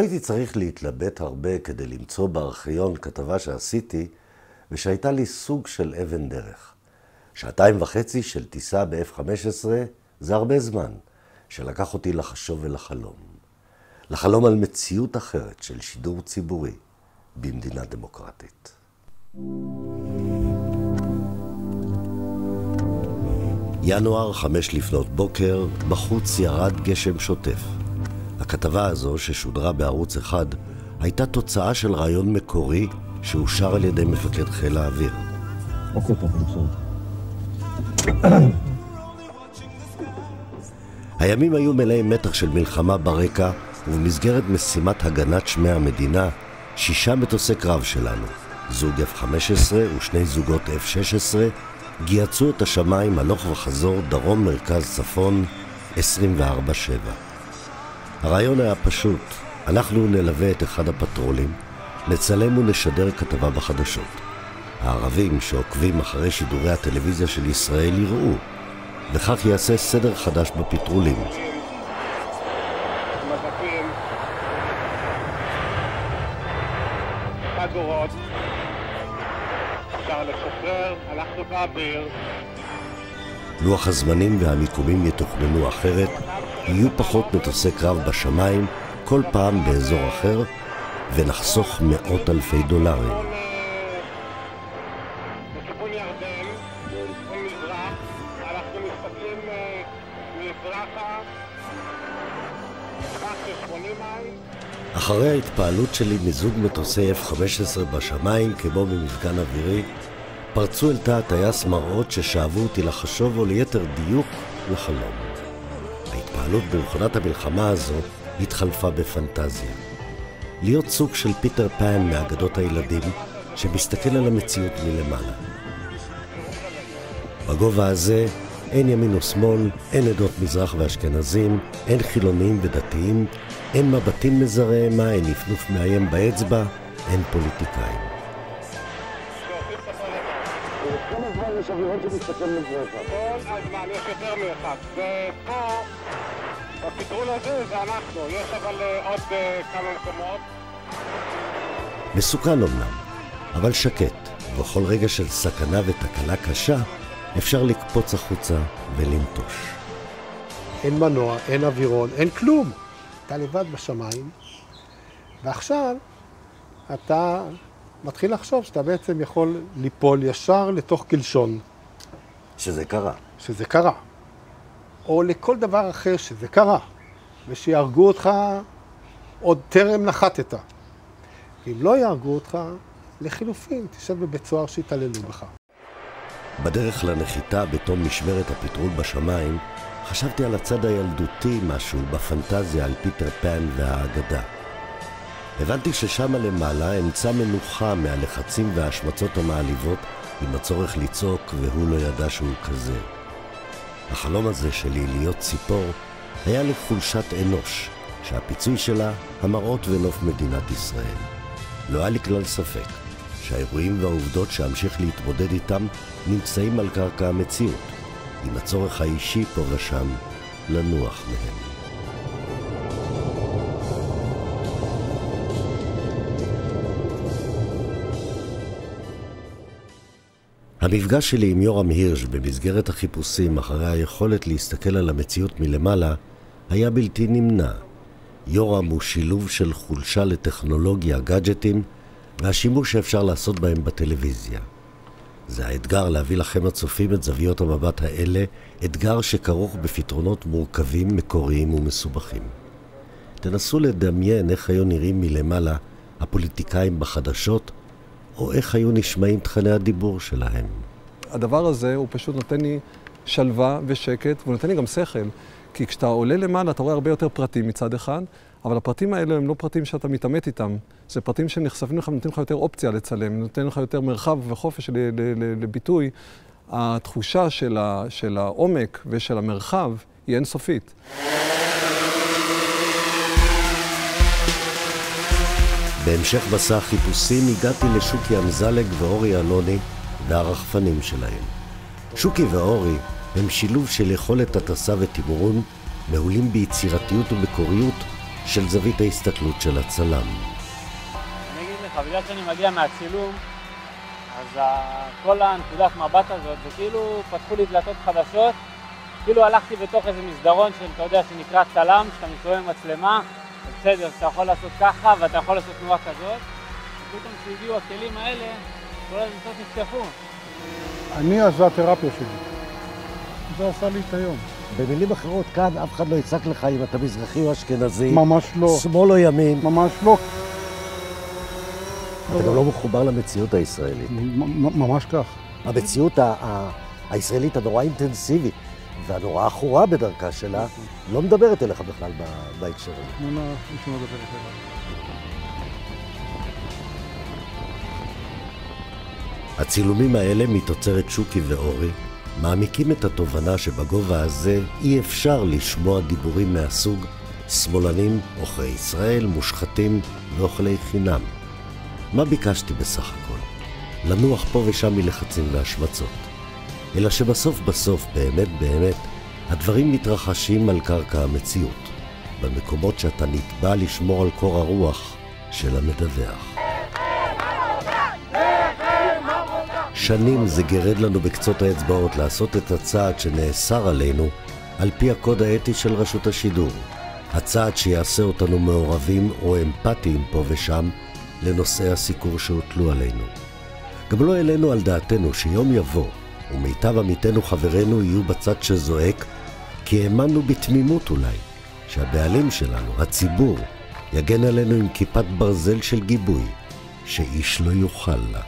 הייתי צריך להתלבט הרבה כדי למצוא בארכיון כתבה שעשיתי, ושהייתה לי סוג של אבן דרך. 2.5 של טיסה ב-F-15 זה הרבה זמן, שלקח אותי לחשוב ולחלום. לחלום על מציאות אחרת של שידור ציבורי במדינה דמוקרטית. ינואר 5 לפנות בוקר, בחוץ ירד גשם שוטף. הכתבה הזו ששודרה בערוץ 1 הייתה תוצאה של רעיון מקורי שאושר על ידי מפקד חיל האוויר. הימים היו מלאי מתח של מלחמה ברקע, ובמסגרת משימת הגנת שמי המדינה, 6 מטוסי קרב שלנו, זוג F-15 ו2 זוגות F-16, גייצו את השמיים הלוך וחזור דרום מרכז צפון 24/7. הרעיון היה פשוט, אנחנו נלווה את אחד הפטרולים, נצלם ונשדר כתבה בחדשות. הערבים שעוקבים אחרי שידורי הטלוויזיה של ישראל יראו, וכך יעשה סדר חדש בפטרולים. מזקים, חגורות, אפשר לשחרר, הלכנו באוויר. לוח הזמנים והמיקומים יתוכננו אחרת, יהיו פחות מטוסי קרב בשמיים, כל פעם באזור אחר, ונחסוך מאות אלפי דולרים. לכיוון ירדן, במזרח, אנחנו מסתכלים מזרחה, כך ש80 מייל. אחרי ההתפעלות שלי מזוג מטוסי F-15 בשמיים כמו במפגן אווירי, פרצו אל תא הטייס מראות ששאבו אותי לחשוב או ליתר דיוק לחלום. ההתפעלות במכונת המלחמה הזו התחלפה בפנטזיה. להיות סוג של פיטר פן מאגדות הילדים שמסתכל על המציאות מלמעלה. בגובה הזה אין ימין ושמאל, אין עדות מזרח ואשכנזים, אין חילונים ודתיים, אין מבטים מזרעמה, אין נפנוף מאיים באצבע, אין פוליטיקאים. כמה זמן יש אווירון שמסתכל מזרחה? כל הזמן יש יותר מאחד. ופה, בפטרול הזה זה אנחנו. יש אבל עוד כמה מקומות. מסוכן אומנם, אבל שקט. ובכל רגע של סכנה ותקלה קשה, אפשר לקפוץ החוצה ולנטוש. אין מנוע, אין אווירון, אין כלום. אתה לבד בשמיים, ועכשיו אתה מתחיל לחשוב שאתה בעצם יכול ליפול ישר לתוך קלשון. שזה קרה. שזה קרה. או לכל דבר אחר שזה קרה, ושיהרגו אותך עוד טרם נחתת. אם לא יהרגו אותך, לחילופין, תשב בבית סוהר שיתעללו בך. בדרך לנחיתה בתום משמרת הפטרול בשמיים, חשבתי על הצד הילדותי משהו בפנטזיה על פיטר פן והאגדה. הבנתי ששמה למעלה אמצע מנוחה מהלחצים וההשמצות המעליבות עם הצורך לצעוק והוא לא ידע שהוא כזה. החלום הזה שלי להיות ציפור היה לחולשת אנוש, שהפיצוי שלה המראות ונוף מדינת ישראל. לא היה לי כלל ספק שהאירועים והעובדות שאמשיך להתמודד איתם נמצאים על קרקע המציאות, עם הצורך האישי פה ושם לנוח מהם. המפגש שלי עם יורם הירש במסגרת החיפושים אחרי היכולת להסתכל על המציאות מלמעלה היה בלתי נמנע. יורם הוא שילוב של חולשה לטכנולוגיה, גאדג'טים, והשימוש שאפשר לעשות בהם בטלוויזיה. זה האתגר להביא לכם הצופים את זוויות המבט האלה, אתגר שכרוך בפתרונות מורכבים, מקוריים ומסובכים. תנסו לדמיין איך היו נראים מלמעלה הפוליטיקאים בחדשות, או איך היו נשמעים תכני הדיבור שלהם. הדבר הזה הוא פשוט נותן לי שלווה ושקט, והוא נותן לי גם שכל. כי כשאתה עולה למעלה אתה רואה הרבה יותר פרטים מצד אחד, אבל הפרטים האלה הם לא פרטים שאתה מתעמת איתם. זה פרטים שנחשפים לך, נותנים לך יותר אופציה לצלם, נותנים לך יותר מרחב וחופש לביטוי. התחושה של העומק ושל המרחב היא אינסופית. בהמשך מסע החיפושים הגעתי לשוקי אמזלג ואורי אלוני והרחפנים שלהם. שוקי ואורי הם שילוב של יכולת הטסה ותימורון, מעולים ביצירתיות ומקוריות, של זווית ההסתכלות של הצלם. אני אגיד לך, בגלל שאני מגיע מהצילום, אז כל הנקודת מבט הזאת, זה כאילו פתחו לי דלתות חדשות, כאילו הלכתי בתוך איזה מסדרון של, אתה יודע, שנקרא צלם, שאתה מסתובב עם מצלמה, בסדר, אתה יכול לעשות ככה ואתה יכול לעשות תנועה כזאת, ופתאום כשהגיעו הכלים האלה, כל הדלתות נפתחו. זו התרפיה שלי. זה עשה לי את היום. במילים אחרות, כאן אף אחד לא יצעק לך אם אתה מזרחי או אשכנזי. ממש לא. שמאל או ימין. ממש לא. אתה גם לא מחובר למציאות הישראלית. ממש כך. המציאות הישראלית הנורא אינטנסיבית והנורא אחורה בדרכה שלה לא מדברת אליך בכלל בהקשר הזה. לא מדברת אליך. הצילומים האלה מתוצרת שוקי ואורי מעמיקים את התובנה שבגובה הזה אי אפשר לשמוע דיבורים מהסוג שמאלנים, עוכרי ישראל, מושחתים ואוכלי חינם. מה ביקשתי בסך הכל? לנוח פה ושם מלחצים והשמצות. אלא שבסוף, באמת, הדברים מתרחשים על קרקע המציאות, במקומות שאתה נתבע לשמור על קור הרוח של המדווח. שנים זה גרד לנו בקצות האצבעות לעשות את הצעד שנאסר עלינו על פי הקוד האתי של רשות השידור. הצעד שיעשה אותנו מעורבים או אמפתיים פה ושם לנושאי הסיקור שהוטלו עלינו. גם לא אלינו על דעתנו שיום יבוא ומיטב עמיתנו חברינו יהיו בצד שזועק, כי האמנו בתמימות אולי שהבעלים שלנו, הציבור, יגן עלינו עם כיפת ברזל של גיבוי שאיש לא יוכל לה.